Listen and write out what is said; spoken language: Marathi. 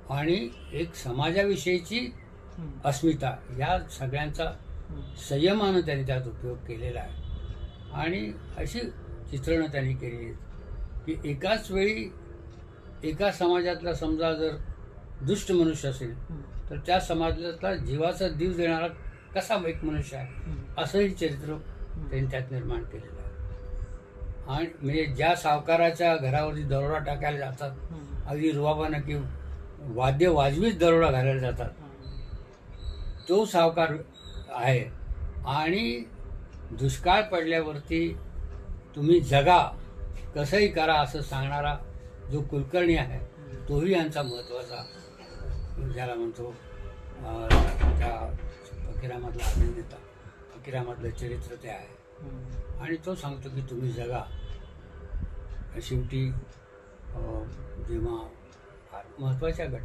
आणि एक समाजाविषयीची अस्मिता, या सगळ्यांचा संयमानं त्यांनी त्यात उपयोग केलेला आहे. आणि अशी चित्रणं त्यांनी केली आहेत की एकाच वेळी एका समाजातला समजा जर दुष्ट मनुष्य असेल तर त्या समाजातला जीवाचा जीव देणारा कसा एक मनुष्य आहे असंही चरित्र त्यांनी त्यात निर्माण केलेलं आहे. आणि म्हणजे ज्या सावकाराच्या घरावरती दरोडा टाकायला जातात, अगदी रुबाबानं की वाद्य वाजवीच दरोडा घालायला जातात, तो सावकार आहे. आणि दुष्काळ पडल्यावरती तुम्ही जगा, कसंही करा असं सांगणारा जो कुलकर्णी आहे, तोही यांचा महत्त्वाचा, ज्याला म्हणतो त्या फकीरामधला अभिनेता, फकीरामधलं चरित्र ते आहे. आणि तो सांगतो की तुम्ही जगा. शेवटी जेव्हा फार महत्त्वाच्या घटना